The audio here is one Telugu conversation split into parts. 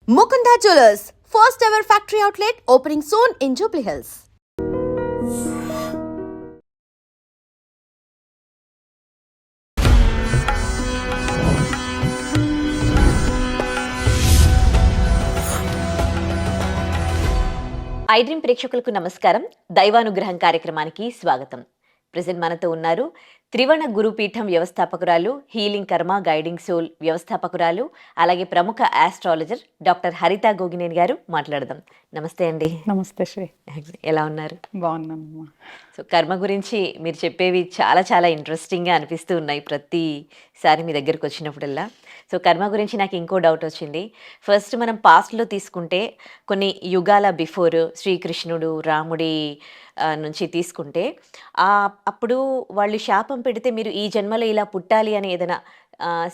Mukunda Jewelers, first ever factory outlet opening soon in Jubilee Hills. IDream ప్రేక్షకులకు నమస్కారం. దైవానుగ్రహం కార్యక్రమానికి స్వాగతం. ప్రెజెంట్ మనతో ఉన్నారు త్రివర్ణ గురుపీఠం వ్యవస్థాపకురాలు, హీలింగ్ కర్మ గైడింగ్ సోల్ వ్యవస్థాపకురాలు, అలాగే ప్రముఖ ఆస్ట్రాలజర్ డాక్టర్ హరిత గోగినేని గారు. మాట్లాడదాం. నమస్తే అండి. నమస్తే శ్రీ. ఎలా ఉన్నారు? బాగున్నానమ్మా. సో కర్మ గురించి మీరు చెప్పేవి చాలా చాలా ఇంట్రెస్టింగ్గా అనిపిస్తూ ఉన్నాయి ప్రతిసారి మీ దగ్గరకు వచ్చినప్పుడల్లా. సో కర్మ గురించి నాకు ఇంకో డౌట్ వచ్చింది. ఫస్ట్ మనం పాస్ట్లో తీసుకుంటే కొన్ని యుగాల బిఫోర్ శ్రీకృష్ణుడు రాముడి నుంచి తీసుకుంటే అప్పుడు వాళ్ళు శాపం పెడితే మీరు ఈ జన్మలో ఇలా పుట్టాలి అని ఏదైనా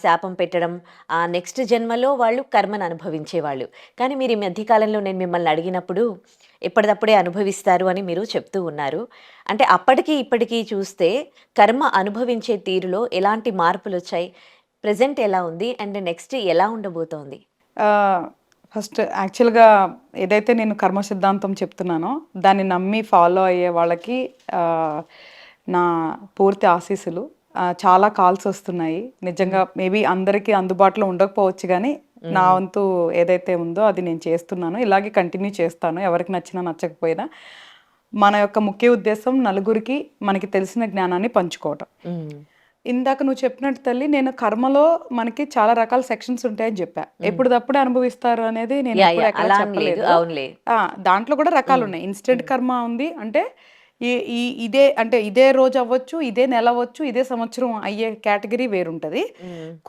శాపం పెట్టడం, ఆ నెక్స్ట్ జన్మలో వాళ్ళు కర్మను అనుభవించేవాళ్ళు. కానీ మీరు ఈ మధ్యకాలంలో నేను మిమ్మల్ని అడిగినప్పుడు ఎప్పటిదప్పుడే అనుభవిస్తారు అని మీరు చెప్తూ ఉన్నారు. అంటే అప్పటికి ఇప్పటికీ చూస్తే కర్మ అనుభవించే తీరులో ఎలాంటి మార్పులు వచ్చాయి, ప్రజెంట్ ఎలా ఉంది, అండ్ నెక్స్ట్ ఎలా ఉండబోతోంది? ఫస్ట్ యాక్చువల్గా ఏదైతే నేను కర్మ సిద్ధాంతం చెప్తున్నానో దాన్ని నమ్మి ఫాలో అయ్యే వాళ్ళకి నా పూర్తి ఆశీస్సులు. చాలా కాల్స్ వస్తున్నాయి. నిజంగా మేబీ అందరికీ అందుబాటులో ఉండకపోవచ్చు, కానీ నా వంతు ఏదైతే ఉందో అది నేను చేస్తున్నాను. ఇలాగే కంటిన్యూ చేస్తాను, ఎవరికి నచ్చినా నచ్చకపోయినా. మన యొక్క ముఖ్య ఉద్దేశం నలుగురికి మనకి తెలిసిన జ్ఞానాన్ని పంచుకోవటం. ఇందాక నువ్వు చెప్పినట్టు తల్లి, నేను కర్మలో మనకి చాలా రకాల సెక్షన్స్ ఉంటాయని చెప్పా. ఎప్పుడప్పుడే అనుభవిస్తారు అనేది నేను ఎప్పుడు ఎక్కడ చెప్పలేదు. దాంట్లో కూడా రకాలు ఉన్నాయి. ఇన్స్టెంట్ కర్మ ఉంది, అంటే ఇదే అంటే ఇదే రోజు అవ్వచ్చు, ఇదే నెల అవ్వచ్చు, ఇదే సంవత్సరం అయ్యే కేటగిరీ వేరుంటది.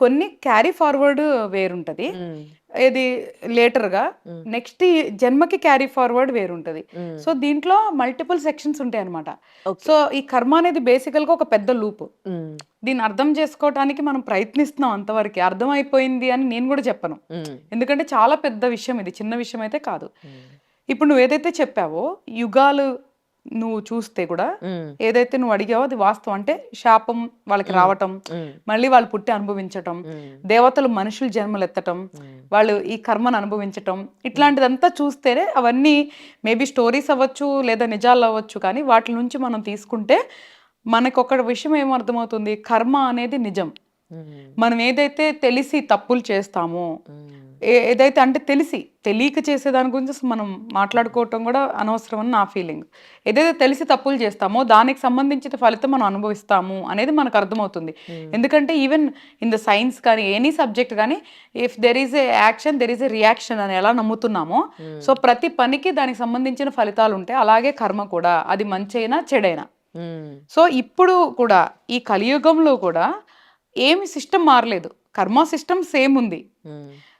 కొన్ని క్యారీ ఫార్వర్డ్ వేరుంటది, ఇది లేటర్గా నెక్స్ట్ జన్మకి క్యారీ ఫార్వర్డ్ వేరుంటది. సో దీంట్లో మల్టిపుల్ సెక్షన్స్ ఉంటాయి అనమాట. సో ఈ కర్మ అనేది బేసికల్ గా ఒక పెద్ద లూప్. దీన్ని అర్థం చేసుకోవటానికి మనం ప్రయత్నిస్తున్నాం, అంతవరకు అర్థం అయిపోయింది అని నేను కూడా చెప్పను. ఎందుకంటే చాలా పెద్ద విషయం, ఇది చిన్న విషయం అయితే కాదు. ఇప్పుడు నువ్వు ఏదైతే చెప్పావో యుగాలు నువ్వు చూస్తే కూడా ఏదైతే నువ్వు అడిగావో అది వాస్తవం. అంటే శాపం వాళ్ళకి రావటం, మళ్ళీ వాళ్ళు పుట్టి అనుభవించటం, దేవతలు మనుషులు జన్మలు ఎత్తటం, వాళ్ళు ఈ కర్మను అనుభవించటం, ఇట్లాంటిదంతా చూస్తేనే అవన్నీ మేబీ స్టోరీస్ అవ్వచ్చు లేదా నిజాలు అవ్వచ్చు. కానీ వాటి నుంచి మనం తీసుకుంటే మనకు ఒక విషయం ఏమర్థమవుతుంది, కర్మ అనేది నిజం. మనం ఏదైతే తెలిసి తప్పులు చేస్తామో, ఏదైతే అంటే తెలియక చేసేదాని గురించి మనం మాట్లాడుకోవటం కూడా అనవసరం అని నా ఫీలింగ్. ఏదైతే తెలిసి తప్పులు చేస్తామో దానికి సంబంధించిన ఫలితం మనం అనుభవిస్తాము అనేది మనకు అర్థమవుతుంది. ఎందుకంటే ఈవెన్ ఇన్ ద సైన్స్ కానీ ఎనీ సబ్జెక్ట్ కానీ, if there is a action there is a reaction అని ఎలా నమ్ముతున్నామో, సో ప్రతి పనికి దానికి సంబంధించిన ఫలితాలు ఉంటాయి. అలాగే కర్మ కూడా, అది మంచి అయినా చెడైనా. సో ఇప్పుడు కూడా ఈ కలియుగంలో కూడా ఏమి సిస్టమ్ మారలేదు, కర్మ సిస్టమ్ సేమ్ ఉంది.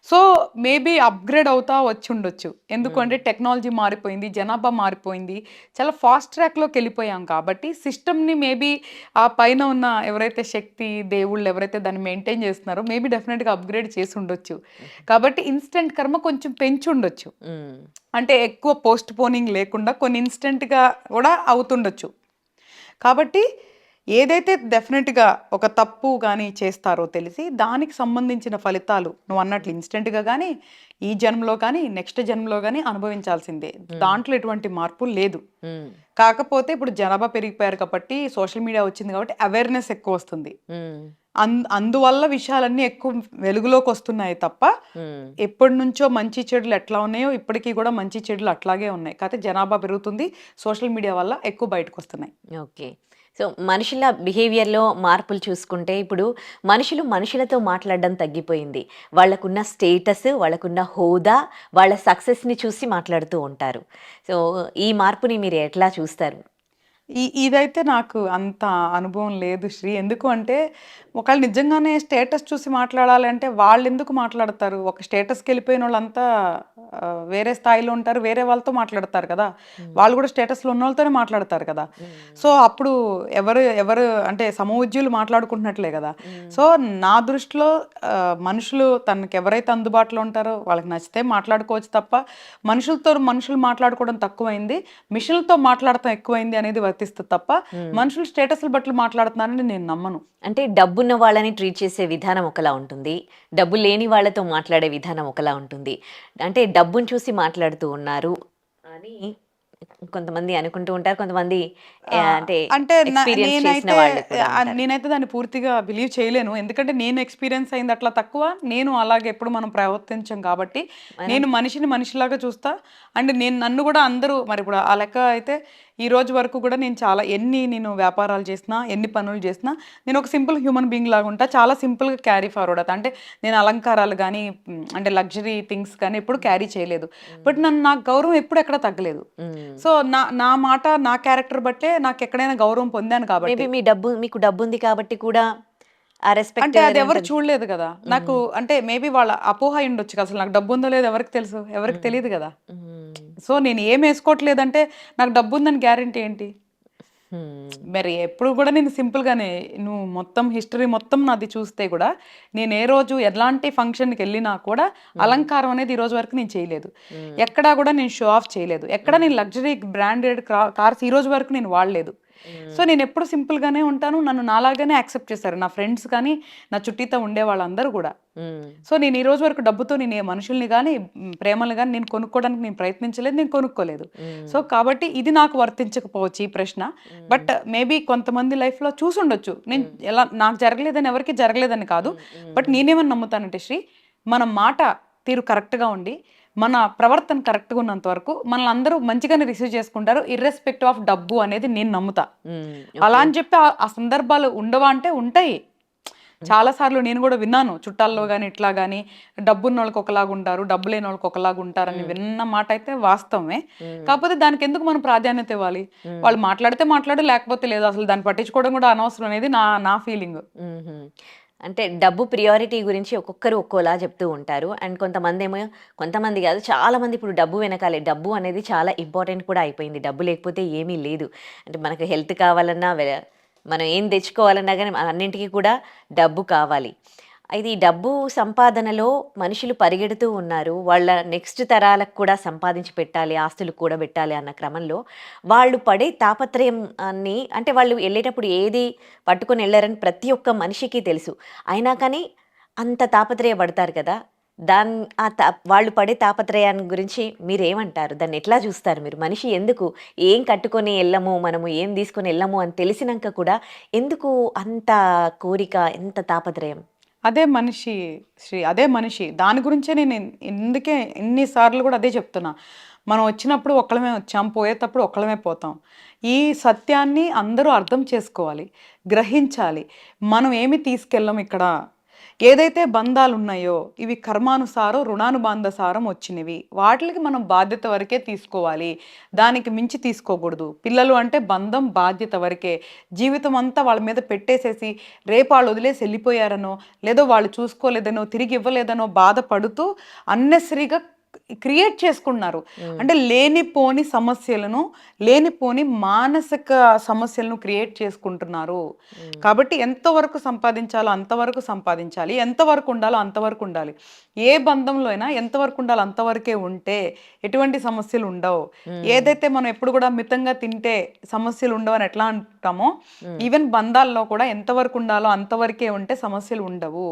సో మేబీ అప్గ్రేడ్ అవుతా వచ్చి ఉండొచ్చు. ఎందుకంటే టెక్నాలజీ మారిపోయింది, జనాభా మారిపోయింది, చాలా ఫాస్ట్ ట్రాక్లోకి వెళ్ళిపోయాం. కాబట్టి సిస్టమ్ని మేబీ ఆ పైన ఉన్న ఎవరైతే శక్తి దేవుళ్ళు ఎవరైతే దాన్ని మెయింటైన్ చేస్తున్నారో మేబీ డెఫినెట్గా అప్గ్రేడ్ చేసి ఉండొచ్చు. కాబట్టి ఇన్స్టెంట్ కర్మ కొంచెం పెంచి ఉండొచ్చు, అంటే ఎక్కువ పోస్ట్ పోనింగ్ లేకుండా కొన్ని ఇన్స్టెంట్గా కూడా అవుతుండొచ్చు. కాబట్టి ఏదైతే డెఫినెట్గా ఒక తప్పు కానీ చేస్తారో తెలిసి దానికి సంబంధించిన ఫలితాలు నువ్వు అన్నట్లు ఇన్స్టెంట్గా కానీ ఈ జన్మలో కానీ నెక్స్ట్ జన్మలో కానీ అనుభవించాల్సిందే. దాంట్లో ఎటువంటి మార్పు లేదు. కాకపోతే ఇప్పుడు జనాభా పెరిగిపోయారు కాబట్టి, సోషల్ మీడియా వచ్చింది కాబట్టి అవేర్నెస్ ఎక్కువ వస్తుంది. అందువల్ల విషయాలన్నీ ఎక్కువ వెలుగులోకి వస్తున్నాయి తప్ప ఎప్పటి నుంచో మంచి చెడులు ఎట్లా ఉన్నాయో ఇప్పటికీ కూడా మంచి చెడులు అట్లాగే ఉన్నాయి. కాకపోతే జనాభా పెరుగుతుంది, సోషల్ మీడియా వల్ల ఎక్కువ బయటకు వస్తున్నాయి. ఓకే. సో మనుషుల బిహేవియర్లో మార్పులు చూసుకుంటే ఇప్పుడు మనుషులతో మాట్లాడడం తగ్గిపోయింది. వాళ్ళకున్న స్టేటస్, వాళ్ళకున్న హోదా, వాళ్ళ సక్సెస్ని చూసి మాట్లాడుతూ ఉంటారు. సో ఈ మార్పుని మీరు ఎట్లా చూస్తారు? ఇదైతే నాకు అంత అనుభవం లేదు శ్రీ. ఎందుకు అంటే ఒకళ్ళు నిజంగానే స్టేటస్ చూసి మాట్లాడాలి అంటే వాళ్ళు ఎందుకు మాట్లాడతారు? ఒక స్టేటస్కి వెళ్ళిపోయిన వాళ్ళంతా వేరే స్థాయిలో ఉంటారు, వేరే వాళ్ళతో మాట్లాడతారు కదా, వాళ్ళు కూడా స్టేటస్లో ఉన్న వాళ్ళతోనే మాట్లాడతారు కదా. సో అప్పుడు ఎవరు ఎవరు అంటే సమవుజ్యులు మాట్లాడుకుంటున్నట్లే కదా. సో నా దృష్టిలో మనుషులు తనకి ఎవరైతే అందుబాటులో ఉంటారో వాళ్ళకి నచ్చితే మాట్లాడుకోవచ్చు తప్ప మనుషులతో మనుషులు మాట్లాడుకోవడం తక్కువైంది, మిషన్లతో మాట్లాడటం ఎక్కువైంది అనేది వర్తిస్తుంది తప్ప మనుషులు స్టేటస్లు బట్టి మాట్లాడుతున్నారని నేను నమ్మను. అంటే డబ్బున్న వాళ్ళని ట్రీట్ చేసే విధానం ఒకలా ఉంటుంది, డబ్బు లేని వాళ్ళతో మాట్లాడే విధానం ఒకలా ఉంటుంది. అంటే డబ్బును చూసి మాట్లాడుతూ ఉన్నారు అని కొంతమంది అనుకుంటూ ఉంటారు, కొంతమంది అంటే అంటే ఎక్స్పీరియన్స్ చేసిన వాళ్ళు కూడా ఉంటారు. నేనైతే దాన్ని పూర్తిగా బిలీవ్ చేయలేను, ఎందుకంటే నేను ఎక్స్పీరియన్స్ అయింది అట్లా తక్కువ, నేను అలాగే ఎప్పుడు మనం ప్రవర్తించాం కాబట్టి నేను మనిషిని మనిషిలాగా చూస్తా. అండ్ నేను నన్ను కూడా అందరూ మరి ఇప్పుడు ఆ లెక్క అయితే ఈ రోజు వరకు కూడా నేను చాలా నేను వ్యాపారాలు చేసినా ఎన్ని పనులు చేసినా నేను ఒక సింపుల్ హ్యూమన్ బీయింగ్ లాగా ఉంటా, చాలా సింపుల్గా క్యారీ ఫార్వర్డ్ అవుతా. అంటే నేను అలంకారాలు కానీ అంటే లగ్జరీ థింగ్స్ కానీ ఎప్పుడు క్యారీ చేయలేదు, బట్ నాకు గౌరవం ఎప్పుడు ఎక్కడ తగ్గలేదు. సో నా మాట నా క్యారెక్టర్ బట్టే నాకు ఎక్కడైనా గౌరవం పొందాను కాబట్టి. మేబీ మీకు డబ్బు ఉంది కాబట్టి కూడా ఆ రెస్పెక్ట్ అంటే అది ఎవరు చూడలేదు కదా నాకు, అంటే మేబీ వాళ్ళ అపోహ ఉండొచ్చు కదా, అసలు నాకు డబ్బు ఉందో లేదో ఎవరికి తెలుసు, ఎవరికి తెలియదు కదా. సో నేను ఏం వేసుకోవట్లేదంటే నాకు డబ్బు ఉందని గ్యారంటీ ఏంటి? మరి ఎప్పుడు కూడా నేను సింపుల్గానే, నువ్వు మొత్తం హిస్టరీ మొత్తం నాది చూస్తే కూడా నేను ఏ రోజు ఎలాంటి ఫంక్షన్కి వెళ్ళినా కూడా అలంకారం అనేది ఈ రోజు వరకు నేను చేయలేదు, ఎక్కడా కూడా నేను షో ఆఫ్ చేయలేదు, ఎక్కడ నేను లగ్జరీ బ్రాండెడ్ కార్స్ ఈ రోజు వరకు నేను వాడలేదు. సో నేను ఎప్పుడు సింపుల్గానే ఉంటాను, నన్ను నాలాగానే యాక్సెప్ట్ చేశారు నా ఫ్రెండ్స్ కానీ నా చుట్టీతో ఉండే వాళ్ళందరూ కూడా. సో నేను ఈ రోజు వరకు డబ్బుతో నేను ఏ మనుషుల్ని కానీ ప్రేమలు కానీ నేను కొనుక్కోవడానికి నేను ప్రయత్నించలేదు, నేను కొనుక్కోలేదు. సో కాబట్టి ఇది నాకు వర్తించకపోవచ్చు ఈ ప్రశ్న, బట్ మేబీ కొంతమంది లైఫ్లో చూసుండొచ్చు. నేను ఎలా నాకు జరగలేదని ఎవరికి జరగలేదని కాదు, బట్ నేనేమని నమ్ముతానంటే శ్రీ, మన మాట తీరు కరెక్ట్గా ఉండి మన ప్రవర్తన కరెక్ట్గా ఉన్నంత వరకు మనల్ని అందరూ మంచిగానే రిసీవ్ చేసుకుంటారు, ఇర్రెస్పెక్టివ్ ఆఫ్ డబ్బు అనేది నేను నమ్ముతా. అలా అని చెప్పి ఆ సందర్భాలు ఉండవా అంటే ఉంటాయి. చాలా సార్లు నేను కూడా విన్నాను, చుట్టాల్లో కానీ ఇట్లా కానీ డబ్బున్న వాళ్ళకి ఒకలాగా ఉంటారు, డబ్బు లేని వాళ్ళకి ఒకలాగా ఉంటారని విన్న మాట అయితే వాస్తవమే. కాకపోతే దానికి ఎందుకు మనం ప్రాధాన్యత ఇవ్వాలి? వాళ్ళు మాట్లాడితే మాట్లాడు, లేకపోతే లేదు, అసలు దాన్ని పట్టించుకోవడం కూడా అనవసరం అనేది నా ఫీలింగ్. అంటే డబ్బు ప్రియారిటీ గురించి ఒక్కొక్కరు ఒక్కోలా చెప్తూ ఉంటారు. అండ్ కొంతమంది కాదు, చాలామంది ఇప్పుడు డబ్బు వెనకాలే, డబ్బు అనేది చాలా ఇంపార్టెంట్ కూడా అయిపోయింది, డబ్బు లేకపోతే ఏమీ లేదు. అంటే మనకు హెల్త్ కావాలన్నా మనం ఏం తెచ్చుకోవాలన్నా కానీ అన్నింటికీ కూడా డబ్బు కావాలి. అయితే ఈ డబ్బు సంపాదనలో మనుషులు పరిగెడుతూ ఉన్నారు, వాళ్ళ నెక్స్ట్ తరాలకు కూడా సంపాదించి పెట్టాలి, ఆస్తులు కూడా పెట్టాలి అన్న క్రమంలో వాళ్ళు పడే తాపత్రయాన్ని, అంటే వాళ్ళు వెళ్ళేటప్పుడు ఏది పట్టుకొని వెళ్ళారని ప్రతి ఒక్క మనిషికి తెలుసు, అయినా కానీ అంత తాపత్రయపడతారు కదా. వాళ్ళు పడే తాపత్రయాన్ని గురించి మీరేమంటారు? దాన్ని ఎట్లా చూస్తారు మీరు? మనిషి ఎందుకు ఏం కట్టుకొని వెళ్ళము, మనము ఏం తీసుకొని వెళ్ళము అని తెలిసినాక కూడా ఎందుకు అంత కోరిక, ఎంత తాపత్రయం? అదే మనిషి శ్రీ, అదే మనిషి. దాని గురించే నేను ఎందుకే ఎన్నిసార్లు కూడా అదే చెప్తున్నా, మనం వచ్చినప్పుడు ఒక్కళ్ళమే వచ్చాం, పోయేటప్పుడు ఒక్కళ్ళమే పోతాం. ఈ సత్యాన్ని అందరూ అర్థం చేసుకోవాలి, గ్రహించాలి. మనం ఏమి తీసుకెళ్ళం ఇక్కడ. ఏదైతే బంధాలు ఉన్నాయో ఇవి కర్మానుసారం రుణానుబంధసారం వచ్చినవి, వాటికి మనం బాధ్యత వరకే తీసుకోవాలి, దానికి మించి తీసుకోకూడదు. పిల్లలు అంటే బంధం బాధ్యత వరకే, జీవితం అంతా వాళ్ళ మీద పెట్టేసేసి రేపు వాళ్ళు వదిలేసి వెళ్ళిపోయారనో, లేదో వాళ్ళు చూసుకోలేదనో, తిరిగి ఇవ్వలేదనో బాధపడుతూ అన్నెసరిగా క్రియేట్ చేసుకున్నారు. అంటే లేనిపోని సమస్యలను, లేనిపోని మానసిక సమస్యలను క్రియేట్ చేసుకుంటున్నారు. కాబట్టి ఎంతవరకు సంపాదించాలో అంతవరకు సంపాదించాలి, ఎంతవరకు ఉండాలో అంతవరకు ఉండాలి. ఏ బంధంలో అయినా ఎంతవరకు ఉండాలో అంతవరకే ఉంటే ఎటువంటి సమస్యలు ఉండవు. ఏదైతే మనం ఎప్పుడు కూడా మితంగా తింటే సమస్యలు ఉండవు అని ఎట్లా అంటామో, ఈవెన్ బంధాల్లో కూడా ఎంతవరకు ఉండాలో అంతవరకే ఉంటే సమస్యలు ఉండవు.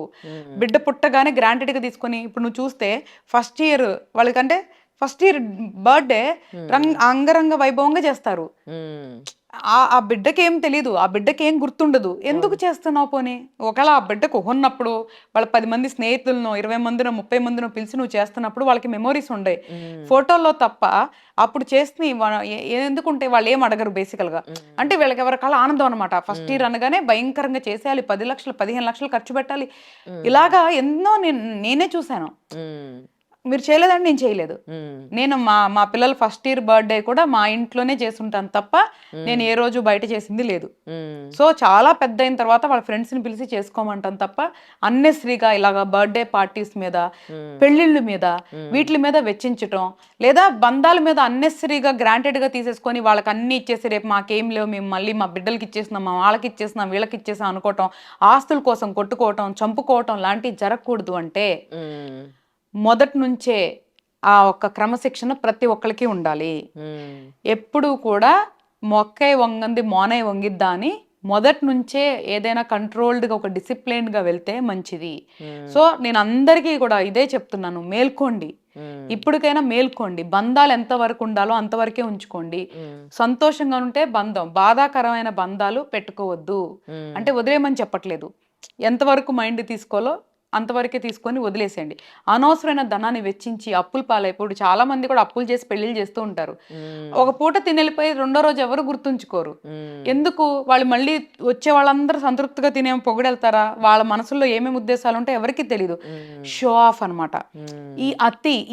బిడ్డ పుట్టగానే గ్రాంటెడ్గా తీసుకొని, ఇప్పుడు నువ్వు చూస్తే ఫస్ట్ ఇయర్ వాళ్ళకంటే ఫస్ట్ ఇయర్ బర్త్డే అంగరంగ వైభవంగా చేస్తారు. ఆ బిడ్డకి ఏం తెలీదు, ఆ బిడ్డకి ఏం గుర్తుండదు, ఎందుకు చేస్తున్నావు? పోనీ ఒకవేళ ఆ బిడ్డకు ఉన్నప్పుడు వాళ్ళ 10 మంది స్నేహితులను, 20 మందినో 30 మందినో పిలిచి నువ్వు చేస్తున్నప్పుడు వాళ్ళకి మెమోరీస్ ఉండే, ఫోటోల్లో తప్ప అప్పుడు చేస్తే ఎందుకుంటే వాళ్ళు ఏం అడగరు బేసికల్గా. అంటే వీళ్ళకి ఎవరికాల ఆనందం అనమాట. ఫస్ట్ ఇయర్ అనగానే భయంకరంగా చేసేయాలి, 10 లక్షలు 15 లక్షలు ఖర్చు పెట్టాలి, ఇలాగా ఎన్నో నేనే చూశాను. మీరు చేయలేదంటే నేను చేయలేదు. నేను మా పిల్లల ఫస్ట్ ఇయర్ బర్త్డే కూడా మా ఇంట్లోనే చేసుంటాను తప్ప నేను ఏ రోజు బయట చేసింది లేదు. సో చాలా పెద్ద అయిన తర్వాత వాళ్ళ ఫ్రెండ్స్ని పిలిచి చేసుకోమంటాను తప్ప అన్నెసరీగా ఇలాగా బర్త్డే పార్టీస్ మీద, పెళ్ళిళ్ళ మీద, వీటి మీద వెచ్చించటం, లేదా బంధాల మీద అన్నెసరీగా గ్రాంటెడ్గా తీసేసుకొని వాళ్ళకి అన్ని ఇచ్చేసి రేపు మాకేం లేవు, మేము మళ్ళీ మా బిడ్డలకి ఇచ్చేస్తున్నాం, మా వాళ్ళకి ఇచ్చేస్తున్నాం, వీళ్ళకి ఇచ్చేసాం అనుకోవటం, ఆస్తుల కోసం కొట్టుకోవటం, చంపుకోవటం లాంటివి జరగకూడదు. అంటే మొదటి నుంచే ఆ ఒక్క క్రమశిక్షణ ప్రతి ఒక్కరికి ఉండాలి. ఎప్పుడు కూడా మొక్కై వంగంది మోనై వంగిద్దా అని మొదటి నుంచే ఏదైనా కంట్రోల్డ్గా ఒక డిసిప్లైన్డ్గా వెళ్తే మంచిది. సో నేను అందరికీ కూడా ఇదే చెప్తున్నాను, మేల్కోండి, ఇప్పటికైనా మేల్కోండి. బంధాలు ఎంతవరకు ఉండాలో అంతవరకే ఉంచుకోండి. సంతోషంగా ఉంటే బంధం, బాధాకరమైన బంధాలు పెట్టుకోవద్దు. అంటే వదిలేయమని చెప్పట్లేదు, ఎంతవరకు మైండ్ తీసుకోవాలో అంతవరకే తీసుకొని వదిలేసేయండి. అనవసరమైన ధనాన్ని వెచ్చించి అప్పులు పాలైపోయి చాలా మంది కూడా అప్పులు చేసి పెళ్లిళ్ళు చేస్తూ ఉంటారు. ఒక పూట తినెళ్ళిపోయి రెండో రోజు ఎవరు గుర్తుంచుకోరు. ఎందుకు? వాళ్ళు మళ్ళీ వచ్చే వాళ్ళందరూ సంతృప్తిగా తినే పొగిడెళ్తారా? వాళ్ళ మనసులో ఏమేమి ఉద్దేశాలు ఉంటే ఎవరికి తెలియదు. షో ఆఫ్ అనమాట.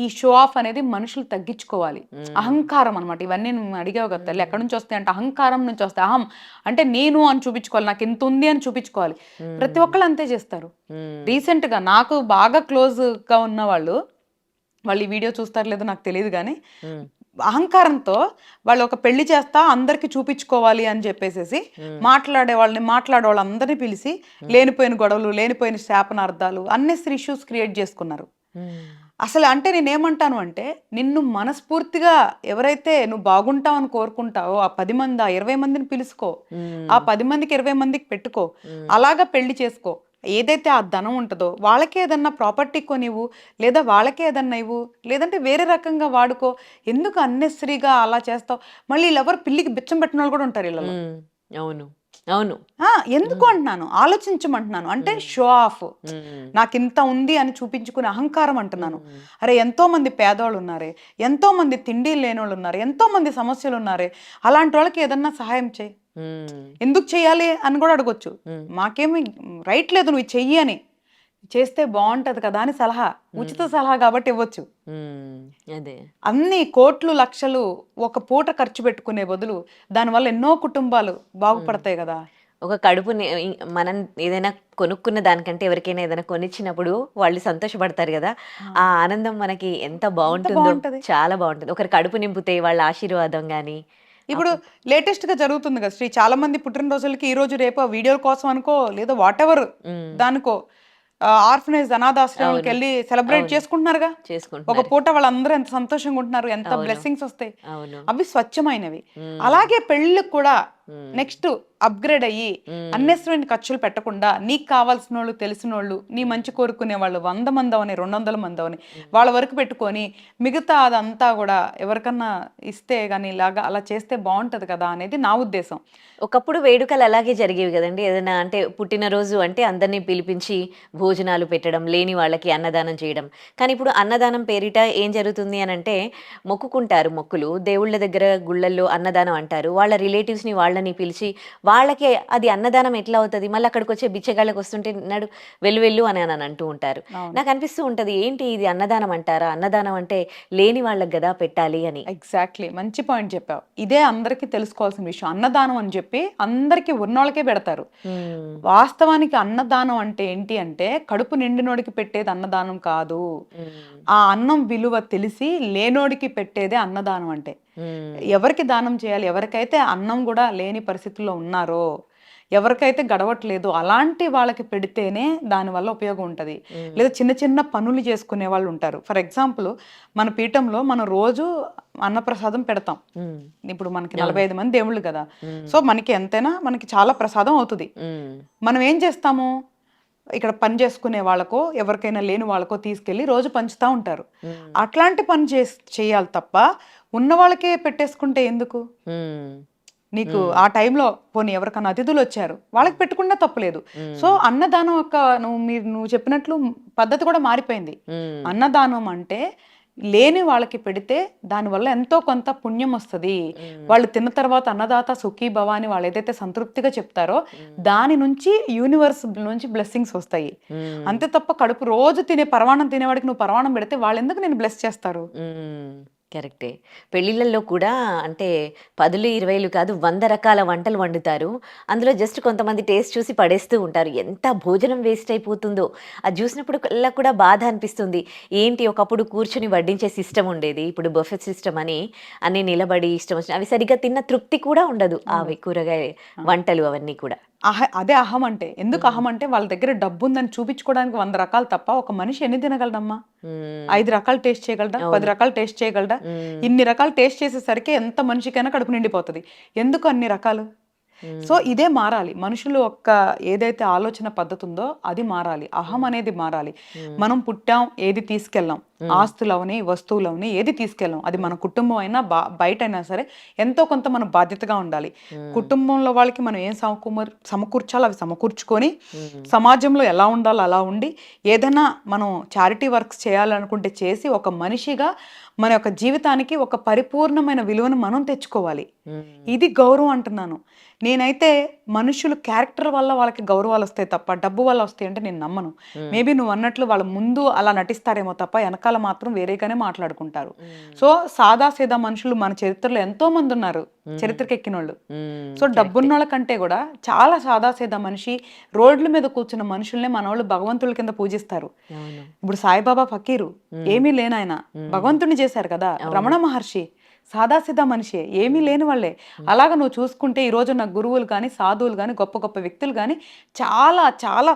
ఈ షో ఆఫ్ అనేది మనుషులు తగ్గించుకోవాలి. అహంకారం అనమాట. ఇవన్నీ నువ్వు అడిగావు కదా తల్లి, ఎక్కడి నుంచి వస్తాయి అంటే అహంకారం నుంచి వస్తాయి. అహం అంటే నేను అని చూపించుకోవాలి, నాకు ఇంత ఉంది అని చూపించుకోవాలి. ప్రతి ఒక్కళ్ళు అంతే చేస్తారు. రీసెంట్ గా నాకు బాగా క్లోజ్ గా ఉన్న వాళ్ళు ఈ వీడియో చూస్తారు లేదో నాకు తెలియదు కానీ అహంకారంతో వాళ్ళు ఒక పెళ్లి చేస్తా అందరికి చూపించుకోవాలి అని చెప్పేసి మాట్లాడే వాళ్ళందరినీ పిలిచి లేనిపోయిన గొడవలు, లేనిపోయిన శాపనార్థాలు, అన్నెసరీ ఇష్యూస్ క్రియేట్ చేసుకున్నారు. అసలు అంటే నేనేమంటాను అంటే, నిన్ను మనస్ఫూర్తిగా ఎవరైతే నువ్వు బాగుంటావు అని కోరుకుంటావో ఆ 10 మంది, 20 మందిని పిలుచుకో, ఆ 10 మందికి 20 మందికి పెట్టుకో, అలాగా పెళ్లి చేసుకో. ఏదైతే ఆ ధనం ఉంటుందో వాళ్ళకే ఏదన్నా ప్రాపర్టీ కొనివ్వు, లేదా వాళ్ళకే ఏదన్నా ఇవ్వు, లేదంటే వేరే రకంగా వాడుకో. ఎందుకు అన్నెసరీగా అలా చేస్తావు? మళ్ళీ వీళ్ళెవరు పిల్లికి బిచ్చం పెట్టిన వాళ్ళు కూడా ఉంటారు వీళ్ళలో. అవును అవును. ఎందుకు అంటున్నాను, ఆలోచించమంటున్నాను. అంటే షో ఆఫ్, నాకు ఇంత ఉంది అని చూపించుకునే అహంకారం అంటున్నాను. అరే ఎంతో మంది పేదవాళ్ళు ఉన్నారే, ఎంతో మంది తిండి లేని వాళ్ళు ఉన్నారు, ఎంతో మంది సమస్యలు ఉన్నారే, అలాంటి వాళ్ళకి ఏదన్నా సహాయం చేయి. ఎందుకు చెయ్యాలి అని కూడా అడగొచ్చు. మాకేమి రైట్ లేదు నువ్వు చెయ్యి అని, చేస్తే బాగుంటది కదా అని సలహా, ఉచిత సలహా కాబట్టి ఇవ్వచ్చు. అదే అన్ని కోట్లు లక్షలు ఒక పూట ఖర్చు పెట్టుకునే బదులు దానివల్ల ఎన్నో కుటుంబాలు బాగుపడతాయి కదా. ఒక కడుపుని మనం ఏదైనా కొనుక్కున్న దానికంటే ఎవరికైనా ఏదైనా కొనిచ్చినప్పుడు వాళ్ళు సంతోషపడతారు కదా, ఆ ఆనందం మనకి ఎంత బాగుంటుందో, చాలా బాగుంటుంది. ఒకరి కడుపు నింపితే వాళ్ళ ఆశీర్వాదం గాని. ఇప్పుడు లేటెస్ట్ గా జరుగుతుంది కదా శ్రీ, చాలా మంది పుట్టినరోజులకి ఈ రోజు రేపు వీడియో కోసం అనుకో, లేదా వాట్ ఎవర్ దానికో ఆర్ఫనైజ్ అనాథాశ్రమాలకు వెళ్ళి సెలబ్రేట్ చేసుకుంటున్నారుగా. ఒక పూట వాళ్ళందరూ ఎంత సంతోషంగా ఉంటున్నారు, ఎంత బ్లెస్సింగ్స్ వస్తాయి. అవి స్వచ్ఛమైనవి. అలాగే పెళ్ళిళ్ళకి కూడా నెక్స్ట్ అప్గ్రేడ్ అయ్యి అన్నెసరైన ఖర్చులు పెట్టకుండా నీకు కావాల్సిన వాళ్ళు, తెలిసిన వాళ్ళు, నీ మంచి కోరుకునే వాళ్ళు 100 మంది అవని 200 మంది అవని వాళ్ళ వరకు పెట్టుకొని మిగతా అదంతా కూడా ఎవరికన్నా ఇస్తే కానీ ఇలాగా అలా చేస్తే బాగుంటది కదా అనేది నా ఉద్దేశం. ఒకప్పుడు వేడుకలు అలాగే జరిగేవి కదండి. ఏదైనా అంటే పుట్టినరోజు అంటే అందరినీ పిలిపించి భోజనాలు పెట్టడం, లేని వాళ్ళకి అన్నదానం చేయడం. కానీ ఇప్పుడు అన్నదానం పేరిట ఏం జరుగుతుంది అని అంటే, మొక్కుకుంటారు మొక్కులు, దేవుళ్ళ దగ్గర గుళ్ళల్లో అన్నదానం అంటారు. వాళ్ళ రిలేటివ్స్ని వాళ్ళని పిలిచి వాళ్ళకి అది అన్నదానం ఎట్లా అవుతుంది, మళ్ళీ అక్కడికి వచ్చే బిచ్చగాళ్ళకి వస్తుంటే నడు వెళ్ళు అని అంటూ ఉంటారు. నాకు అనిపిస్తూ ఉంటుంది, ఏంటి ఇది అన్నదానం అంటారా? అన్నదానం అంటే లేని వాళ్ళకి కదా పెట్టాలి అని. ఎగ్జాక్ట్లీ, మంచి పాయింట్ చెప్పావు. ఇదే అందరికీ తెలుసుకోవాల్సిన విషయం. అన్నదానం అని చెప్పి అందరికీ ఉన్నోళ్ళకే పెడతారు. వాస్తవానికి అన్నదానం అంటే ఏంటి అంటే, కడుపు నిండినోడికి పెట్టేది అన్నదానం కాదు. ఆ అన్నం విలువ తెలిసి లేనోడికి పెట్టేదే అన్నదానం అంటే. ఎవరికి దానం చేయాలి? ఎవరికైతే అన్నం కూడా లేని పరిస్థితుల్లో ఉన్నారో, ఎవరికైతే గడవట్లేదు అలాంటి వాళ్ళకి పెడితేనే దానివల్ల ఉపయోగం ఉంటుంది. లేదా చిన్న చిన్న పనులు చేసుకునే వాళ్ళు ఉంటారు. ఫర్ ఎగ్జాంపుల్, మన పీఠంలో మనం రోజు అన్నప్రసాదం పెడతాం. ఇప్పుడు మనకి 45 మంది దేవుళ్ళు కదా, సో మనకి ఎంతైనా మనకి చాలా ప్రసాదం అవుతుంది. మనం ఏం చేస్తాము, ఇక్కడ పని చేసుకునే వాళ్ళకో ఎవరికైనా లేని వాళ్ళకో తీసుకెళ్ళి రోజు పంచుతూ ఉంటారు. అట్లాంటి పని చేయాలి తప్ప ఉన్న వాళ్ళకే పెట్టేసుకుంటే ఎందుకు? నీకు ఆ టైంలో పోనీ ఎవరికన్నా అతిథులు వచ్చారు వాళ్ళకి పెట్టుకున్నా తప్పలేదు. సో అన్నదానం యొక్క నువ్వు చెప్పినట్లు పద్ధతి కూడా మారిపోయింది. అన్నదానం అంటే లేని వాళ్ళకి పెడితే దానివల్ల ఎంతో కొంత పుణ్యం వస్తుంది. వాళ్ళు తిన్న తర్వాత అన్నదాత సుఖీ భవ అని వాళ్ళు ఏదైతే సంతృప్తిగా చెప్తారో దాని నుంచి యూనివర్స్ నుంచి బ్లెస్సింగ్స్ వస్తాయి. అంతే తప్ప కడుపు రోజు తినే పరమాణం తినేవాడికి నువ్వు పరమాణం పెడితే వాళ్ళు ఎందుకు నేను బ్లెస్ చేస్తారు? కరెక్టే. పెళ్ళిళ్ళల్లో కూడా అంటే 10లు 20లు కాదు 100 రకాల వంటలు వండుతారు. అందులో జస్ట్ కొంతమంది టేస్ట్ చూసి పడేస్తూ ఉంటారు. ఎంత భోజనం వేస్ట్ అయిపోతుందో అది చూసినప్పుడు కల్లా కూడా బాధ అనిపిస్తుంది. ఏంటి ఒకప్పుడు కూర్చొని వడ్డించే సిస్టమ్ ఉండేది. ఇప్పుడు బఫెట్ సిస్టమ్ అని అన్నీ నిలబడి ఇష్టం వచ్చిన అవి సరిగ్గా తిన్న తృప్తి కూడా ఉండదు. అవి కూరగాయ వంటలు అవన్నీ కూడా. అదే అహం అంటే. ఎందుకు అహం అంటే వాళ్ళ దగ్గర డబ్బు ఉందని చూపించుకోవడానికి 100 రకాలు తప్ప ఒక మనిషి ఎన్ని తినగలడమ్మా? 5 రకాలు టేస్ట్ చేయగలడా? 10 రకాలు టేస్ట్ చేయగలడా? ఇన్ని రకాలు టేస్ట్ చేసేసరికి ఎంత మనిషికైనా కడుపు నిండిపోతుంది. ఎందుకు అన్ని రకాలు? సో ఇదే మారాలి. మనుషులు ఒక్క ఏదైతే ఆలోచన పద్ధతి ఉందో అది మారాలి. అహం అనేది మారాలి. మనం పుట్టాం, ఏది తీసుకెళ్ళాం, ఆస్తులవని వస్తువులవని ఏది తీసుకెళ్ళాం, అది మన కుటుంబం అయినా బయట అయినా సరే ఎంతో కొంత మనం బాధ్యతగా ఉండాలి. కుటుంబంలో వాళ్ళకి మనం ఏం సమకూర్చాలో అవి సమకూర్చుకొని సమాజంలో ఎలా ఉండాలో అలా ఉండి ఏదైనా మనం చారిటీ వర్క్స్ చేయాలనుకుంటే చేసి ఒక మనిషిగా మన యొక్క జీవితానికి ఒక పరిపూర్ణమైన విలువను మనం తెచ్చుకోవాలి. ఇది గౌరవం అంటున్నాను. నేనైతే మనుషులు క్యారెక్టర్ వల్ల వాళ్ళకి గౌరవాలు వస్తాయి తప్ప డబ్బు వల్ల వస్తాయి అంటే నేను నమ్మను. మేబీ నువ్వు అన్నట్లు వాళ్ళ ముందు అలా నటిస్తారేమో తప్ప వెనకాల మాత్రం వేరేగానే మాట్లాడుకుంటారు. సో సాదాసీదా మనుషులు మన చరిత్రలో ఎంతో మంది ఉన్నారు, చరిత్రకి ఎక్కిన వాళ్ళు. సో డబ్బున్న వాళ్ళ కంటే కూడా చాలా సాదాసీదా మనిషి, రోడ్ల మీద కూర్చున్న మనుషుల్నే మన వాళ్ళు భగవంతుల కింద పూజిస్తారు. ఇప్పుడు సాయిబాబా ఫకీరు ఏమీ లేనాయన భగవంతుని చేశారు కదా. రమణ మహర్షి సాదాసీదా మనిషి, ఏమీ లేని వాళ్ళే. అలాగ నువ్వు చూసుకుంటే ఈ రోజు నా గురువులు కానీ సాధువులు కానీ గొప్ప గొప్ప వ్యక్తులు కానీ చాలా చాలా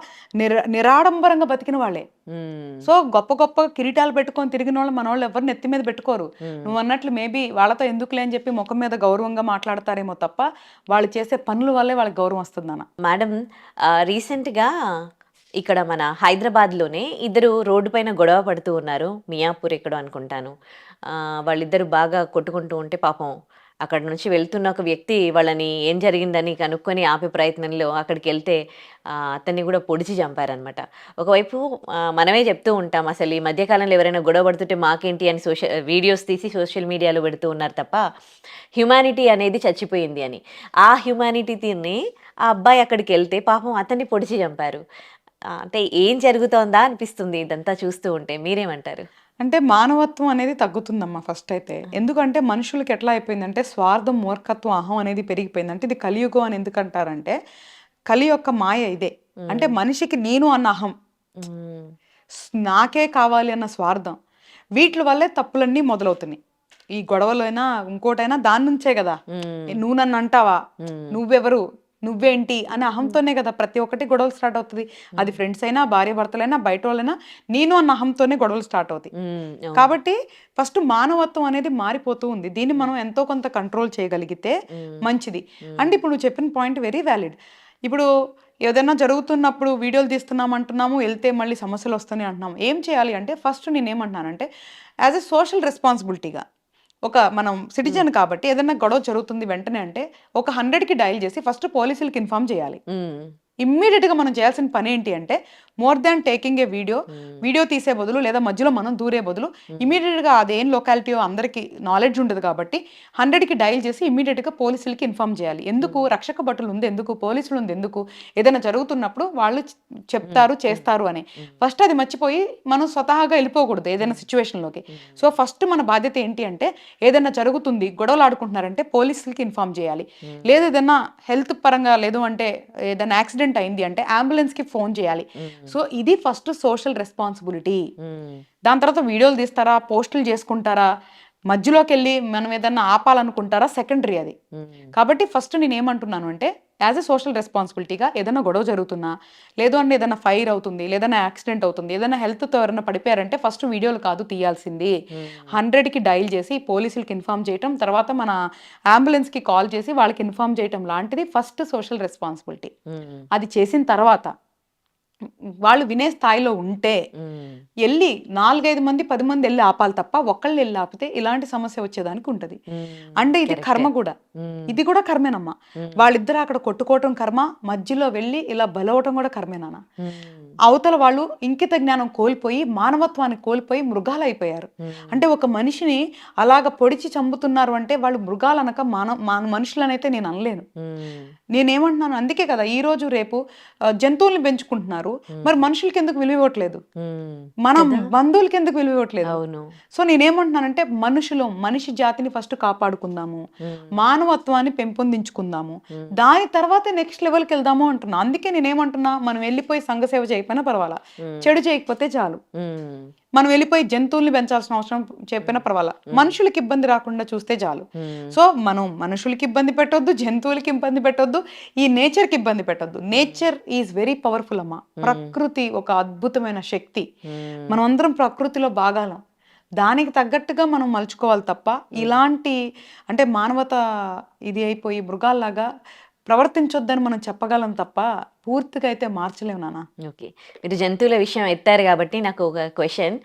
నిరాడంబరంగా బతికిన వాళ్ళే. సో గొప్ప గొప్ప కిరీటాలు పెట్టుకొని తిరిగిన వాళ్ళు మన వాళ్ళు ఎవరిని ఎత్తి మీద పెట్టుకోరు. నువ్వు అన్నట్లు మేబీ వాళ్ళతో ఎందుకులే అని చెప్పి ముఖం మీద గౌరవంగా మాట్లాడతారేమో తప్ప వాళ్ళు చేసే పనుల వల్లే వాళ్ళకి గౌరవం వస్తుందన్న. మేడం, రీసెంట్గా ఇక్కడ మన హైదరాబాద్లోనే ఇద్దరు రోడ్డు పైన గొడవ పడుతూ ఉన్నారు. మియాపూర్ ఎక్కడో అనుకుంటాను. వాళ్ళిద్దరు బాగా కొట్టుకుంటూ ఉంటే పాపం అక్కడ నుంచి వెళ్తున్న ఒక వ్యక్తి వాళ్ళని ఏం జరిగిందని కనుక్కొని ఆపే ప్రయత్నంలో అక్కడికి వెళ్తే అతన్ని కూడా పొడిచి చంపారనమాట. ఒకవైపు మనమే చెప్తూ ఉంటాం అసలు ఈ మధ్యకాలంలో ఎవరైనా గొడవ పడుతుంటే మాకేంటి అని వీడియోస్ తీసి సోషల్ మీడియాలో పెడుతూ ఉన్నారు తప్ప హ్యుమానిటీ అనేది చచ్చిపోయింది అని. ఆ హ్యుమానిటీని ఆ అబ్బాయి అక్కడికి వెళ్తే పాపం అతన్ని పొడిచి చంపారు. అంటే ఏం జరుగుతోందా అనిపిస్తుంది ఇదంతా చూస్తూ ఉంటే. మీరేమంటారు? అంటే మానవత్వం అనేది తగ్గుతుందమ్మా ఫస్ట్ అయితే. ఎందుకంటే మనుషులకి ఎట్లా అయిపోయిందంటే స్వార్థం, మూర్ఖత్వం, అహం అనేది పెరిగిపోయింది. అంటే ఇది కలియుగం అని ఎందుకంటారంటే కలి యొక్క మాయ ఇదే. అంటే మనిషికి నేను అన్న అహం, నాకే కావాలి అన్న స్వార్థం, వీటి వల్లే తప్పులన్నీ మొదలవుతున్నాయి. ఈ గొడవలైనా ఇంకోటైనా దాని నుంచే కదా. నువ్వు నన్ను అంటావా, నువ్వెవరు, నువ్వేంటి అనే అహంతోనే కదా ప్రతి ఒక్కటి గొడవలు స్టార్ట్ అవుతుంది. అది ఫ్రెండ్స్ అయినా, భార్య భర్తలైనా, బయట వాళ్ళైనా నేను అన్న అహంతోనే గొడవలు స్టార్ట్ అవుతాయి. కాబట్టి ఫస్ట్ మానవత్వం అనేది మారిపోతూ ఉంది. దీన్ని మనం ఎంతో కొంత కంట్రోల్ చేయగలిగితే మంచిది. అంటే ఇప్పుడు నువ్వు చెప్పిన పాయింట్ వెరీ వ్యాలిడ్. ఇప్పుడు ఏదైనా జరుగుతున్నప్పుడు వీడియోలు తీస్తున్నాం అంటున్నాము, వెళ్తే మళ్ళీ సమస్యలు వస్తున్నాయి అంటున్నాము. ఏం చేయాలి అంటే ఫస్ట్ నేనేమంటున్నానంటే యాజ్ ఎ సోషల్ రెస్పాన్సిబిలిటీగా ఒక మనం సిటిజన్ కాబట్టి ఏదైనా గొడవ జరుగుతుంది వెంటనే అంటే ఒక 100కి డయల్ చేసి ఫస్ట్ పోలీసులకి ఇన్ఫార్మ్ చేయాలి. ఇమ్మీడియట్గా మనం చేయాల్సిన పని ఏంటి అంటే more than taking a video తీసే బదులు లేదా మధ్యలో మనం దూరే బదులు ఇమీడియట్గా అదేం లొకాలిటీ అందరికీ నాలెడ్జ్ ఉండదు కాబట్టి 100కి డయల్ చేసి ఇమీడియట్గా పోలీసులకి ఇన్ఫార్మ్ చేయాలి. ఎందుకు? రక్షక భటులు ఉంది ఎందుకు, పోలీసులు ఉంది ఎందుకు, ఏదైనా జరుగుతున్నప్పుడు వాళ్ళు చెప్తారు చేస్తారు అని. ఫస్ట్ అది మర్చిపోయి మనం స్వతహాగా వెళ్ళిపోకూడదు ఏదైనా సిచ్యువేషన్లోకి. సో ఫస్ట్ మన బాధ్యత ఏంటి అంటే ఏదైనా జరుగుతుంది, గొడవలు ఆడుకుంటున్నారంటే పోలీసులకి ఇన్ఫార్మ్ చేయాలి. లేదు ఏదైనా హెల్త్ పరంగా లేదు అంటే ఏదైనా యాక్సిడెంట్ అయింది అంటే అంబులెన్స్ కి ఫోన్ చేయాలి. సో ఇది ఫస్ట్ సోషల్ రెస్పాన్సిబిలిటీ. దాని తర్వాత వీడియోలు తీస్తారా, పోస్టులు చేసుకుంటారా, మధ్యలోకి వెళ్ళి మనం ఏదన్నా ఆపాలనుకుంటారా, సెకండరీ అది. కాబట్టి ఫస్ట్ నేను ఏమంటున్నాను అంటే యాజ్ ఎ సోషల్ రెస్పాన్సిబిలిటీగా ఏదైనా గొడవ జరుగుతున్నా, లేదు అంటే ఏదైనా ఫైర్ అవుతుంది, లేదన్నా యాక్సిడెంట్ అవుతుంది, ఏదైనా హెల్త్తో ఎవరైనా పడిపోయారంటే ఫస్ట్ వీడియోలు కాదు తీయాల్సింది, 100కి డయల్ చేసి పోలీసులకి ఇన్ఫార్మ్ చేయటం, తర్వాత మన అంబులెన్స్కి కాల్ చేసి వాళ్ళకి ఇన్ఫార్మ్ చేయటం లాంటిది ఫస్ట్ సోషల్ రెస్పాన్సిబిలిటీ. అది చేసిన తర్వాత వాళ్ళు వినే స్థాయిలో ఉంటే వెళ్ళి 4-5 మంది 10 మంది వెళ్ళి ఆపాలి తప్ప ఒకళ్ళు వెళ్ళి ఆపితే ఇలాంటి సమస్య వచ్చేదానికి ఉంటది. అంటే ఇది కర్మ కూడా, ఇది కూడా కర్మేనమ్మా. వాళ్ళిద్దరు అక్కడ కొట్టుకోవటం కర్మ, మధ్యలో వెళ్ళి ఇలా బలవటం కూడా కర్మేనా. అవతల వాళ్ళు ఇంకిత జ్ఞానం కోల్పోయి మానవత్వాన్ని కోల్పోయి మృగాలు అయిపోయారు. అంటే ఒక మనిషిని అలాగ పొడిచి చంపుతున్నారు అంటే వాళ్ళు మృగాలనక మనుషులనైతే నేను అనలేను. నేనేమంటున్నాను, అందుకే కదా ఈ రోజు రేపు జంతువుల్ని పెంచుకుంటున్నారు, మరి మనుషులకి ఎందుకు విలువ ఇవ్వట్లేదు, మనం బంధువులకి ఎందుకు విలువ ఇవ్వట్లేదు? సో నేనేమంటున్నానంటే మనిషి జాతిని ఫస్ట్ కాపాడుకుందాము, మానవత్వాన్ని పెంపొందించుకుందాము, దాని తర్వాత నెక్స్ట్ లెవెల్కి వెళ్దాము అంటున్నా. అందుకే నేనేమంటున్నా, మనం వెళ్ళిపోయి సంఘ సేవ చేయకపోయినా పర్వాలా, చెడు చేయకపోతే చాలు. మనం వెళ్ళిపోయి జంతువుల్ని పెంచాల్సిన అవసరం చెప్పినా పర్వాలా, మనుషులకి ఇబ్బంది రాకుండా చూస్తే చాలు. సో మనం మనుషులకి ఇబ్బంది పెట్టొద్దు, జంతువులకి ఇబ్బంది పెట్టొద్దు, ఈ నేచర్కి ఇబ్బంది పెట్టొద్దు. నేచర్ ఈజ్ వెరీ పవర్ఫుల్ అమ్మా. ప్రకృతి ఒక అద్భుతమైన శక్తి. మనం అందరం ప్రకృతిలో భాగాలం. దానికి తగ్గట్టుగా మనం మలుచుకోవాలి తప్ప ఇలాంటి అంటే మానవత ఇది అయిపోయి మృగాల్లాగా ప్రవర్తించొద్దని మనం చెప్పగలం తప్ప పూర్తిగా అయితే మార్చలేము నాన్న. ఓకే, మీరు జంతువుల విషయం ఎత్తారు కాబట్టి నాకు ఒక క్వశ్చన్.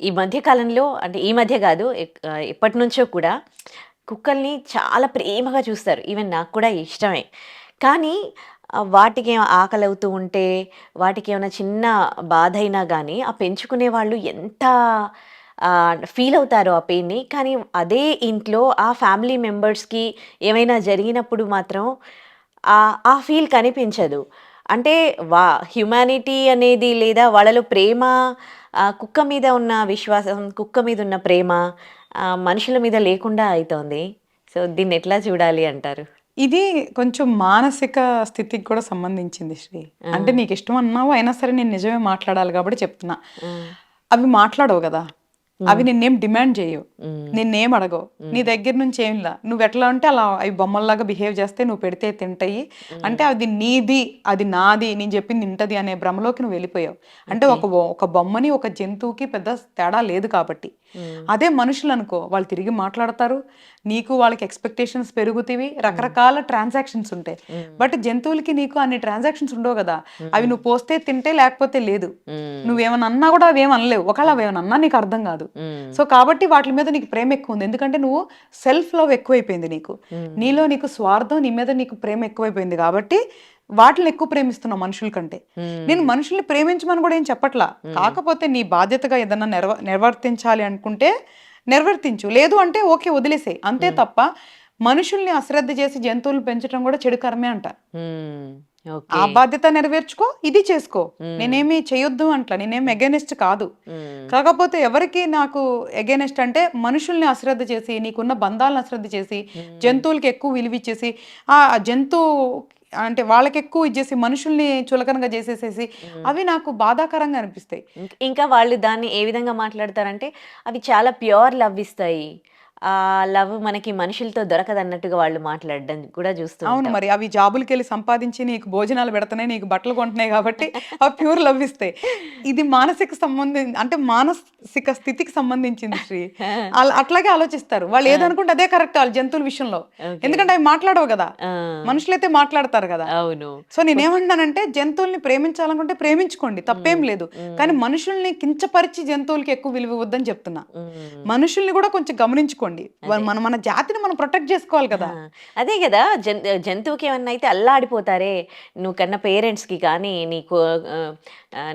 ఈ మధ్య కాలంలో, అంటే ఈ మధ్య కాదు ఎప్పటి నుంచో కూడా కుక్కల్ని చాలా ప్రేమగా చూస్తారు. ఈవెన్ నాకు కూడా ఇష్టమే. కానీ వాటికి ఆకలి అవుతూ ఉంటే, వాటికి ఏమైనా చిన్న బాధ అయినా కానీ ఆ పెంచుకునే వాళ్ళు ఎంత ఫీల్ అవుతారో ఆ పెయిన్ని. కానీ అదే ఇంట్లో ఆ ఫ్యామిలీ మెంబర్స్కి ఏమైనా జరిగినప్పుడు మాత్రం ఆ ఫీల్ కనిపించదు. అంటే హ్యుమానిటీ అనేది లేదా వాళ్ళలో ప్రేమ, కుక్క మీద ఉన్న విశ్వాసం, కుక్క మీద ఉన్న ప్రేమ మనుషుల మీద లేకుండా అవుతోంది. సో దీన్ని ఎట్లా చూడాలి అంటారు? ఇది కొంచెం మానసిక స్థితికి కూడా సంబంధించింది శ్రీ. అంటే నీకు ఇష్టం అన్నావు, అయినా సరే నేను నిజమే మాట్లాడాలి కాబట్టి చెప్తున్నా. అవి మాట్లాడవు కదా, అవి నిన్నేం డిమాండ్ చేయవు, నిన్నేం అడగవు, నీ దగ్గర నుంచి ఏంలా, నువ్వు ఎట్లా అంటే అలా అవి బొమ్మల్లాగా బిహేవ్ చేస్తే నువ్వు పెడితే తింటాయి. అంటే అది నీది, అది నాది, నేను చెప్పింది తింటది అనే భ్రమలోకి నువ్వు వెళ్ళిపోయావు. అంటే ఒక బొమ్మని ఒక జంతువుకి పెద్ద తేడా లేదు కాబట్టి. అదే మనుషులు అనుకో, వాళ్ళు తిరిగి మాట్లాడతారు, నీకు వాళ్ళకి ఎక్స్పెక్టేషన్స్ పెరుగుతాయి, రకరకాల ట్రాన్సాక్షన్స్ ఉంటాయి. బట్ జంతువులకి నీకు అన్ని ట్రాన్సాక్షన్స్ ఉండవు కదా. అవి నువ్వు పోస్తే తింటే, లేకపోతే లేదు. నువ్వేమన్నా అన్నా కూడా అవేం అనలేవు, ఒకవేళ అవేమన్నా అన్నా నీకు అర్థం కాదు. సో కాబట్టి వాటి మీద నీకు ప్రేమ ఎక్కువ ఉంది, ఎందుకంటే నువ్వు సెల్ఫ్ లవ్ ఎక్కువైపోయింది నీకు, నీలో నీకు స్వార్థం, నీ మీద నీకు ప్రేమ ఎక్కువైపోయింది కాబట్టి వాటిని ఎక్కువ ప్రేమిస్తున్నావు మనుషుల కంటే. నేను మనుషుల్ని ప్రేమించమని కూడా ఏం చెప్పట్లా, కాకపోతే నీ బాధ్యతగా ఏదన్నా నిర్వర్తించాలి అనుకుంటే నిర్వర్తించు, లేదు అంటే ఓకే వదిలేసే, అంతే తప్ప మనుషుల్ని అశ్రద్ధ చేసి జంతువులు పెంచడం కూడా చెడు కర్మే అంట. ఆ బాధ్యత నెరవేర్చుకో, ఇది చేసుకో, నేనేమి చేయొద్దు అంట్లా, నేనేమి ఎగెనెస్ట్ కాదు. కాకపోతే ఎవరికి నాకు ఎగెనెస్ట్ అంటే మనుషుల్ని అశ్రద్ధ చేసి, నీకున్న బంధాలను అశ్రద్ధ చేసి, జంతువులకి ఎక్కువ విలువిచ్చేసి, ఆ జంతువు అంటే వాళ్ళకి ఎక్కువ ఇచ్చేసి మనుషుల్ని చులకనగా చేసేసేసి అవి నాకు బాధాకరంగా అనిపిస్తాయి. ఇంకా వాళ్ళు దాన్ని ఏ విధంగా మాట్లాడతారంటే, అవి చాలా ప్యూర్ లవ్ ఇస్తాయి, ఆ లవ్ మనకి మనుషులతో దొరకదన్నట్టుగా వాళ్ళు మాట్లాడడం కూడా చూస్తూ అవును, ఉంటాం. మరి అవి జాబులకి వెళ్ళి సంపాదించి నీకు భోజనాలు పెడుతున్నాయి, నీకు బట్టలు కొంటున్నాయి కాబట్టి అవి ప్యూర్ లవ్ ఇస్తాయి. ఇది మానసిక అంటే మానసిక స్థితికి సంబంధించింది శ్రీ. అట్లాగే ఆలోచిస్తారు వాళ్ళు, ఏదనుకుంటే అదే కరెక్ట్ వాళ్ళ జంతువుల విషయంలో, ఎందుకంటే అవి మాట్లాడవు కదా, మనుషులైతే మాట్లాడతారు కదా. అవును. సో నేనేమంటానంటే జంతువుల్ని ప్రేమించాలనుకుంటే ప్రేమించుకోండి, తప్పేం లేదు. కానీ మనుషుల్ని కించపరిచి జంతువులకి ఎక్కువ విలువ ఇవ్వద్దని చెప్తున్నా. మనుషుల్ని కూడా కొంచెం గమనించుకోండి, మన జాతిని మనం ప్రొటెక్ట్ చేసుకోవాలి కదా. అదే కదా, జంతువుకి ఏమన్నా అయితే అల్లాడిపోతారే, నువ్వు కన్న పేరెంట్స్కి కానీ,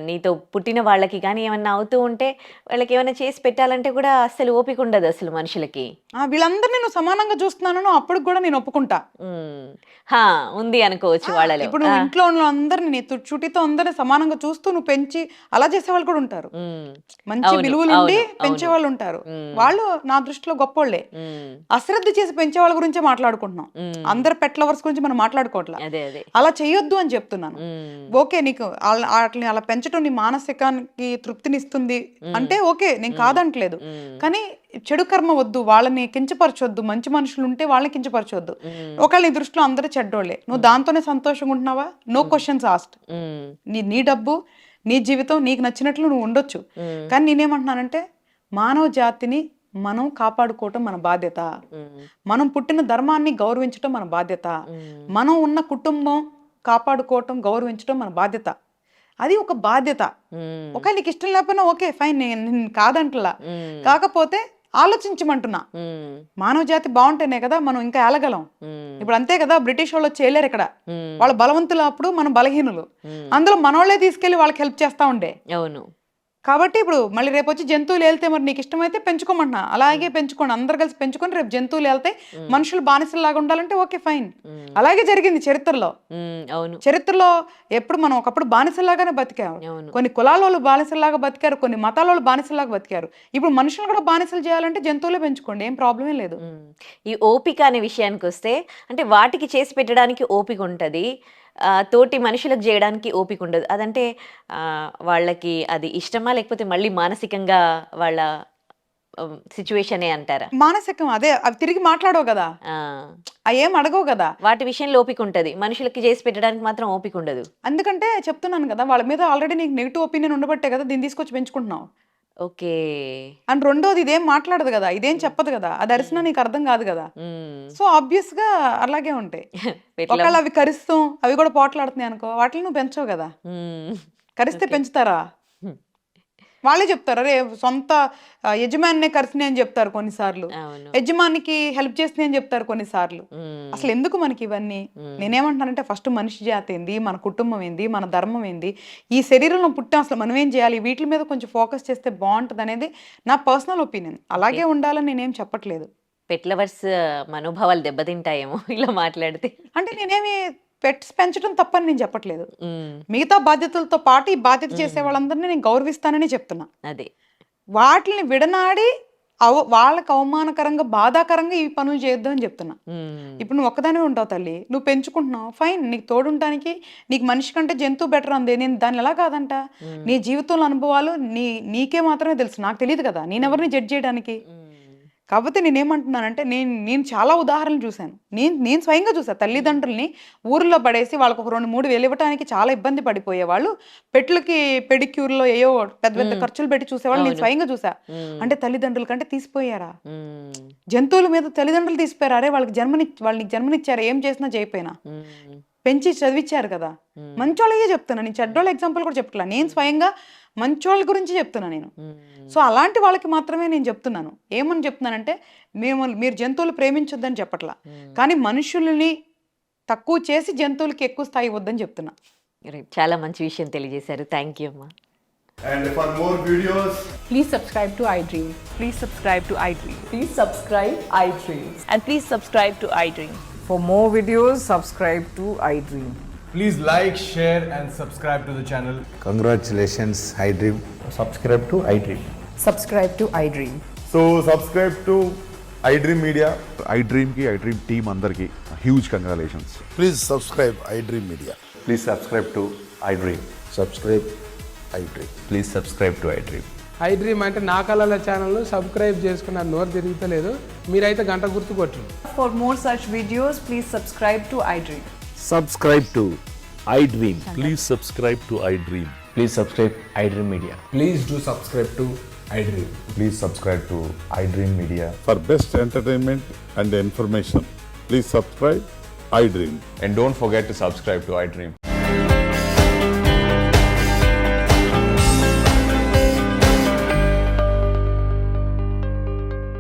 నీతో పుట్టిన వాళ్ళకి కానీ ఏమన్నా అవుతూ ఉంటే వాళ్ళకి ఏమైనా చేసి పెట్టాలంటే కూడా అసలు ఓపిక ఉండదు అసలు మనుషులకి. వీళ్ళందరినీ నువ్వు సమానంగా చూస్తున్నాను, అప్పుడు కూడా నేను ఒప్పుకుంటా, ఉంది అనుకోవచ్చు వాళ్ళలో. ఇప్పుడు నువ్వు ఇంట్లో ఉన్న అందరిని నీ చుట్టితో అందరిని సమానంగా చూస్తూ నువ్వు పెంచి అలా చేసే వాళ్ళు కూడా ఉంటారు, మంచి విలువలు ఉండి పెంచే వాళ్ళు ఉంటారు, వాళ్ళు నా దృష్టిలో గొప్పోళ్లే. అశ్రద్ధ చేసి పెంచే వాళ్ళ గురించే మాట్లాడుకుంటున్నాం, అందరు పెట్ లవర్స్ గురించి మనం మాట్లాడుకోవట్లా. అలా చేయొద్దు అని చెప్తున్నాను. ఓకే, నీకు వాటిని అలా పెంచడం నీ మానసికానికి తృప్తినిస్తుంది అంటే ఓకే, నేను కాదంటలేదు. కానీ చెడు కర్మ వద్దు, వాళ్ళని కించపరచొద్దు, మంచి మనుషులు ఉంటే వాళ్ళని కించపరచొద్దు. ఒకవేళ నీ దృష్టిలో అందరూ చెడ్డోళ్లే, నువ్వు దాంతోనే సంతోషంగా ఉంటున్నావా, నో క్వశ్చన్స్ ఆస్క్డ్. నీ డబ్బు, నీ జీవితం, నీకు నచ్చినట్లు నువ్వు ఉండొచ్చు. కానీ నేనేమంటున్నానంటే మానవ జాతిని మనం కాపాడుకోవటం మన బాధ్యత, మనం పుట్టిన ధర్మాన్ని గౌరవించటం మన బాధ్యత, మనం ఉన్న కుటుంబం కాపాడుకోవటం గౌరవించటం మన బాధ్యత. అది ఒక బాధ్యత. ఒక నీకు ఇష్టం లేకపోయినా ఓకే ఫైన్, నేను కాదంటలా. కాకపోతే ఆలోచించమంటున్నా. ఉమ్, మానవ జాతి బాగుంటేనే కదా మనం ఇంకా ఏలగలం. ఉమ్, ఇప్పుడు అంతే కదా, బ్రిటిష్ వాళ్ళు చేయలేరు ఇక్కడ. ఉమ్, వాళ్ళు బలవంతులు, అప్పుడు మనం బలహీనులు. అందులో మనోళ్ళే తీసుకెళ్లి వాళ్ళకి హెల్ప్ చేస్తా ఉండే. అవును. కాబట్టి ఇప్పుడు మళ్ళీ రేపు వచ్చి జంతువులు వెళ్తే మరి నీకు ఇష్టమైతే పెంచుకోమంటున్నా, అలాగే పెంచుకోండి, అందరు కలిసి పెంచుకొని రేపు జంతువులు వెళ్తే మనుషులు బానిసలాగా ఉండాలంటే ఓకే ఫైన్. అలాగే జరిగింది చరిత్రలో. అవును. చరిత్రలో ఎప్పుడు మనం ఒకప్పుడు బానిసలాగానే బతికాము. అవును. కొన్ని కులాల వాళ్ళు బానిసలాగా బతికారు, కొన్ని మతాల వాళ్ళు బానిసలాగా బతికారు. ఇప్పుడు మనుషులు కూడా బానిసలు చేయాలంటే జంతువులే పెంచుకోండి, ఏం ప్రాబ్లమే లేదు. ఈ ఓపిక అనే విషయానికి వస్తే, అంటే వాటికి చేసి పెట్టడానికి ఓపిక ఉంటుంది, తోటి మనుషులకు చేయడానికి ఓపిక ఉండదు. అదంటే వాళ్ళకి అది ఇష్టమా, లేకపోతే మళ్ళీ మానసికంగా వాళ్ళ సిచ్యువేషనే అంటారా? మానసికం అదే, అవి తిరిగి మాట్లాడవు కదా, ఆ, అవి ఏం అడగవు కదా. వాటి విషయంలో ఓపిక ఉంటుంది, మనుషులకి చేసి పెట్టడానికి మాత్రం ఓపిక ఉండదు. అందుకంటే చెప్తున్నాను కదా, వాళ్ళ మీద ఆల్రెడీ నీకు నెగిటివ్ ఒపీనియన్ ఉండబట్టే కదా దీన్ని తీసుకొచ్చి పెంచుకుంటున్నావు. ఓకే. అండ్ రెండోది, ఇదేం మాట్లాడదు కదా, ఇదేం చెప్పదు కదా, అది అరిసినా నీకు అర్థం కాదు కదా. సో ఆబ్వియస్ గా అలాగే ఉంటాయి. ఒకవేళ అవి కరిస్తాం, అవి కూడా పోట్లాడుతున్నాయి అనుకో, వాటిని నువ్వు పెంచవు కదా. కరిస్తే పెంచుతారా? వాళ్ళే చెప్తారు, అరే సొంత యజమానినే కరిసినాయి అని చెప్తారు కొన్నిసార్లు, అవును. యజమానికి హెల్ప్ చేసినాయి అని చెప్తారు కొన్నిసార్లు. అసలు ఎందుకు మనకి ఇవన్నీ? నేనేమంటానంటే ఫస్ట్ మనిషి జాతి ఏంది, మన కుటుంబం ఏంది, మన ధర్మం ఏంది, ఈ శరీరంలో పుట్టాం, అసలు మనం ఏం చేయాలి, వీటి మీద కొంచెం ఫోకస్ చేస్తే బాగుంటుంది అనేది నా పర్సనల్ ఒపీనియన్. అలాగే ఉండాలని నేనేం చెప్పట్లేదు. పెట్ లవర్స్ మనోభావాలు దెబ్బతింటాయేమో ఇలా మాట్లాడితే. అంటే నేనేమి పెట్స్ పెంచడం తప్పని నేను చెప్పట్లేదు. మిగతా బాధ్యతలతో పాటు ఈ బాధ్యత చేసే వాళ్ళందరినీ నేను గౌరవిస్తానని చెప్తున్నా. అదే, వాటిని విడనాడి వాళ్ళకి అవమానకరంగా, బాధాకరంగా ఈ పనులు చేయొద్దు అని చెప్తున్నా. ఇప్పుడు నువ్వు ఒక్కదానివే ఉంటావు తల్లి, నువ్వు పెంచుకుంటున్నావు, ఫైన్, నీకు తోడుంటానికి నీకు మనిషి కంటే జంతువు బెటర్ అంది, నేను దాన్ని ఎలా కాదంట. నీ జీవితంలో అనుభవాలు నీకే మాత్రమే తెలుసు, నాకు తెలియదు కదా, నేనెవరిని జడ్జ్ చేయడానికి. కాకపోతే నేనేమంటున్నానంటే, నేను చాలా ఉదాహరణలు చూశాను. నేను స్వయంగా చూసాను తల్లిదండ్రుల్ని ఊర్లో పడేసి వాళ్ళకి ఒక 2-3 వేలు ఇవ్వడానికి చాలా ఇబ్బంది పడిపోయేవాళ్ళు, పెట్లకి పెడిక్యూర్లో ఏయో పెద్ద పెద్ద ఖర్చులు పెట్టి చూసేవాళ్ళు నేను స్వయంగా చూసా. అంటే తల్లిదండ్రుల కంటే తీసిపోయారా? జంతువుల మీద తల్లిదండ్రులు తీసిపోయారా? అరే వాళ్ళకి జన్మనిచ్చారా, ఏం చేసినా చేయపోయినా పెంచి చదివించారు కదా. మంచోళ్ళకే చెప్తున్నా నేను, చెడ్డోళ్ళ ఎగ్జాంపుల్ కూడా చెప్పట్లా, నేను స్వయంగా మంచోళ్ళ గురించి చెప్తున్నా నేను. సో అలాంటి వాళ్ళకి మాత్రమే నేను చెప్తున్నాను. ఏమని చెప్తున్నానంటే, మీరు జంతువులు ప్రేమించొద్దని చెప్పట్లా, కానీ మనుషుల్ని తక్కువ చేసి జంతువులకి ఎక్కువ స్థాయి ఇవ్వద్దని చెప్తున్నా. చాలా మంచి విషయం తెలియజేశారు. థ్యాంక్ యూ అమ్మా. And for more videos, Please subscribe to iDream. Please subscribe to iDream. Please subscribe iDream. And please subscribe to iDream. For more videos, subscribe to iDream. please like, share and subscribe to the channel. Congratulations, iDream. Subscribe to iDream. Subscribe to iDream. So subscribe to iDream Media. iDream team అందరికి huge congratulations. Please subscribe iDream Media. Please subscribe to iDream. Subscribe iDream. Please subscribe to iDream. iDream అంటే నా కళల ఛానల్ను సబ్స్క్రైబ్ చేసుకున్న నోరు తిరుగుతలేదు, మీరైతే గంట గుర్తు కొట్టండి. For more such videos, please subscribe to iDream. Subscribe to iDream. Please subscribe to iDream. Please subscribe iDream Media. Please do subscribe to iDream. Please subscribe to iDream Media. For best entertainment and information, please subscribe iDream. And don't forget to subscribe to iDream.